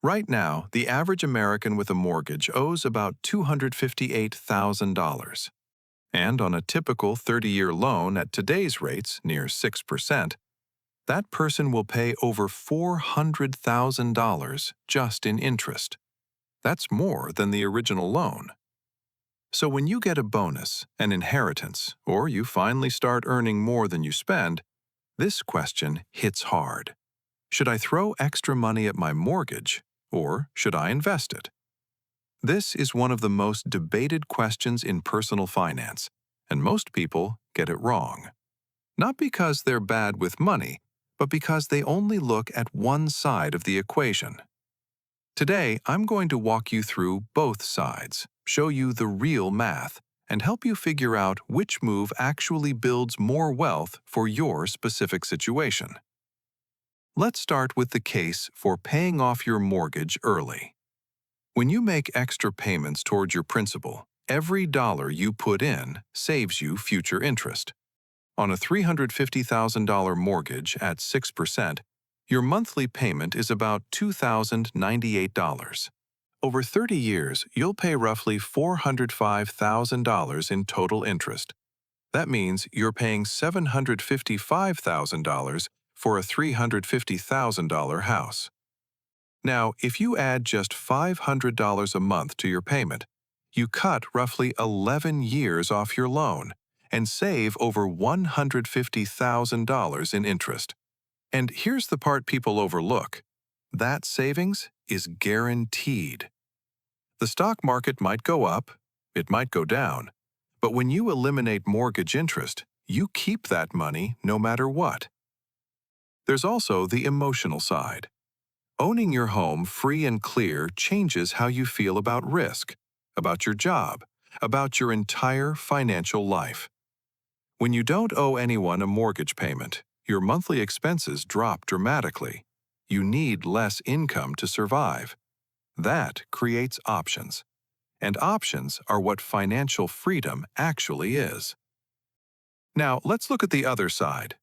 Right now, the average American with a mortgage owes about $258,000. And on a typical 30-year loan at today's rates, near 6%, that person will pay over $400,000 just in interest. That's more than the original loan. So when you get a bonus, an inheritance, or you finally start earning more than you spend, this question hits hard. Should I throw extra money at my mortgage, or should I invest it? This is one of the most debated questions in personal finance, and most people get it wrong. Not because they're bad with money, but because they only look at one side of the equation. Today, I'm going to walk you through both sides, show you the real math, and help you figure out which move actually builds more wealth for your specific situation. Let's start with the case for paying off your mortgage early. When you make extra payments toward your principal, every dollar you put in saves you future interest. On a $350,000 mortgage at 6%, your monthly payment is about $2,098. Over 30 years, you'll pay roughly $405,000 in total interest. That means you're paying $755,000 for a $350,000 house. Now, if you add just $500 a month to your payment, you cut roughly 11 years off your loan and save over $150,000 in interest. And here's the part people overlook. That savings is guaranteed. The stock market might go up, it might go down, but when you eliminate mortgage interest, you keep that money no matter what. There's also the emotional side. Owning your home free and clear changes how you feel about risk, about your job, about your entire financial life. When you don't owe anyone a mortgage payment, your monthly expenses drop dramatically. You need less income to survive. That creates options. And options are what financial freedom actually is. Now, let's look at the other side.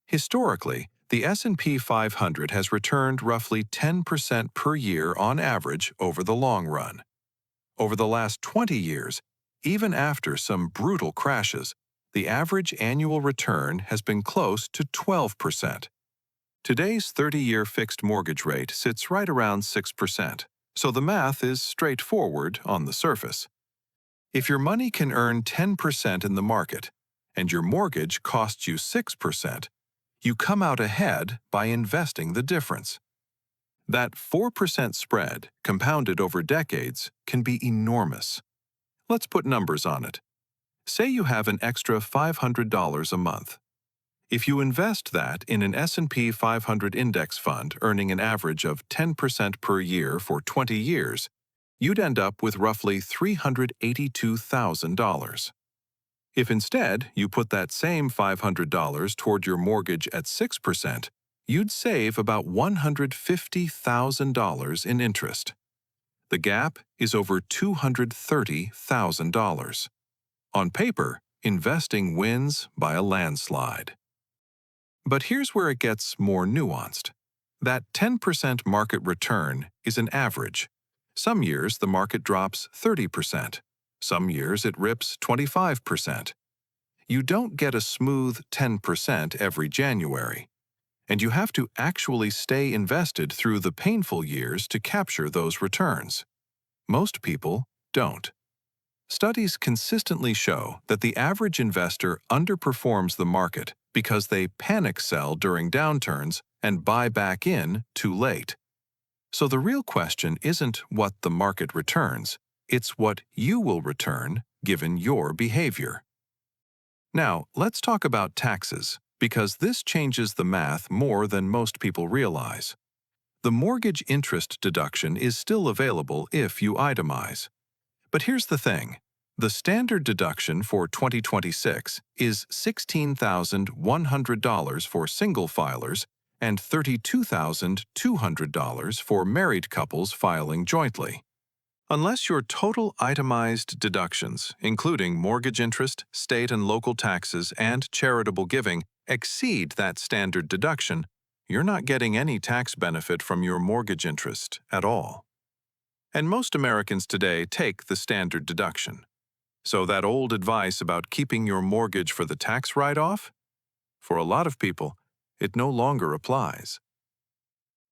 Historically, the S&P 500 has returned roughly 10% per year on average over the long run. Over the last 20 years, even after some brutal crashes, the average annual return has been close to 12%. Today's 30-year fixed mortgage rate sits right around 6%, so the math is straightforward on the surface. If your money can earn 10% in the market, and your mortgage costs you 6%, you come out ahead by investing the difference. That 4% spread, compounded over decades, can be enormous. Let's put numbers on it. Say you have an extra $500 a month. If you invest that in an S&P 500 index fund earning an average of 10% per year for 20 years, you'd end up with roughly $382,000. If instead you put that same $500 toward your mortgage at 6%, you'd save about $150,000 in interest. The gap is over $230,000. On paper, investing wins by a landslide. But here's where it gets more nuanced. That 10% market return is an average. Some years the market drops 30%. Some years it rips 25%. You don't get a smooth 10% every January. And you have to actually stay invested through the painful years to capture those returns. Most people don't. Studies consistently show that the average investor underperforms the market because they panic sell during downturns and buy back in too late. So the real question isn't what the market returns, it's what you will return given your behavior. Now, let's talk about taxes, because this changes the math more than most people realize. The mortgage interest deduction is still available if you itemize. But here's the thing. The standard deduction for 2026 is $16,100 for single filers and $32,200 for married couples filing jointly. Unless your total itemized deductions, including mortgage interest, state and local taxes, and charitable giving, exceed that standard deduction, you're not getting any tax benefit from your mortgage interest at all. And most Americans today take the standard deduction. So that old advice about keeping your mortgage for the tax write-off? For a lot of people, it no longer applies.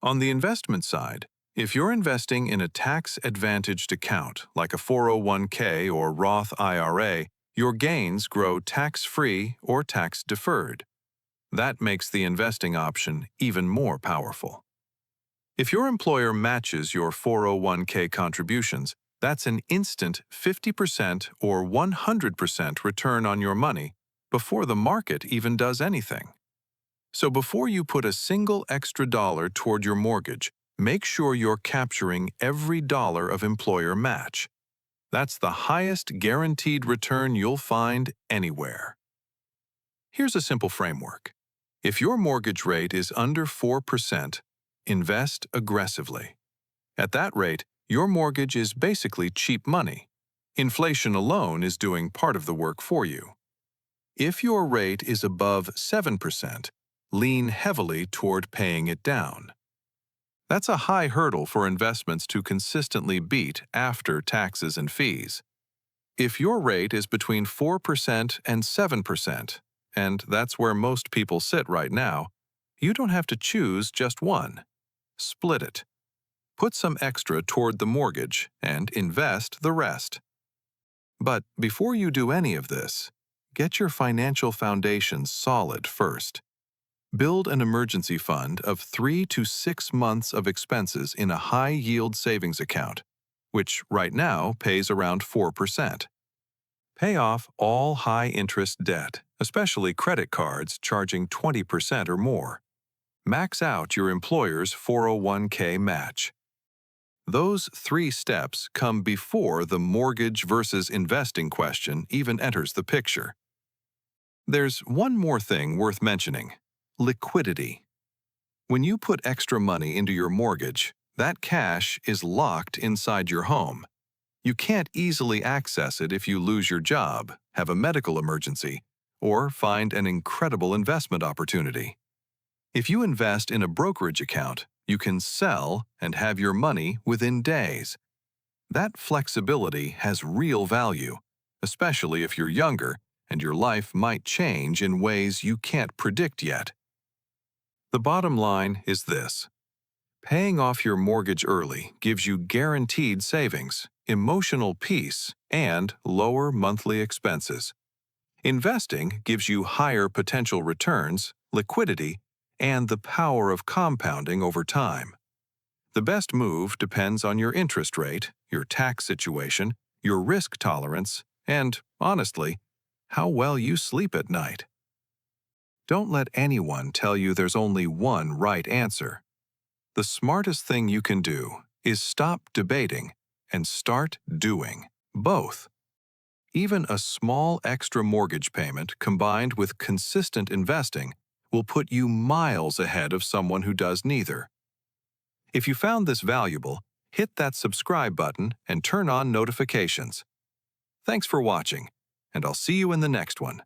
On the investment side, if you're investing in a tax-advantaged account like a 401k or Roth IRA, your gains grow tax-free or tax-deferred. That makes the investing option even more powerful. If your employer matches your 401k contributions, that's an instant 50% or 100% return on your money before the market even does anything. So before you put a single extra dollar toward your mortgage, make sure you're capturing every dollar of employer match. That's the highest guaranteed return you'll find anywhere. Here's a simple framework. If your mortgage rate is under 4%, invest aggressively. At that rate, your mortgage is basically cheap money. Inflation alone is doing part of the work for you. If your rate is above 7%, lean heavily toward paying it down. That's a high hurdle for investments to consistently beat after taxes and fees. If your rate is between 4% and 7%, and that's where most people sit right now, you don't have to choose just one. Split it. Put some extra toward the mortgage and invest the rest. But before you do any of this, get your financial foundation solid first. Build an emergency fund of 3 to 6 months of expenses in a high-yield savings account, which right now pays around 4%. Pay off all high-interest debt, especially credit cards charging 20% or more. Max out your employer's 401k match. Those 3 steps come before the mortgage versus investing question even enters the picture. There's one more thing worth mentioning: liquidity. When you put extra money into your mortgage, that cash is locked inside your home. You can't easily access it if you lose your job, have a medical emergency, or find an incredible investment opportunity. If you invest in a brokerage account, you can sell and have your money within days. That flexibility has real value, especially if you're younger and your life might change in ways you can't predict yet. The bottom line is this: paying off your mortgage early gives you guaranteed savings, emotional peace, and lower monthly expenses. Investing gives you higher potential returns, liquidity, and the power of compounding over time. The best move depends on your interest rate, your tax situation, your risk tolerance, and, honestly, how well you sleep at night. Don't let anyone tell you there's only one right answer. The smartest thing you can do is stop debating and start doing both. Even a small extra mortgage payment combined with consistent investing will put you miles ahead of someone who does neither. If you found this valuable, hit that subscribe button and turn on notifications. Thanks for watching, and I'll see you in the next one.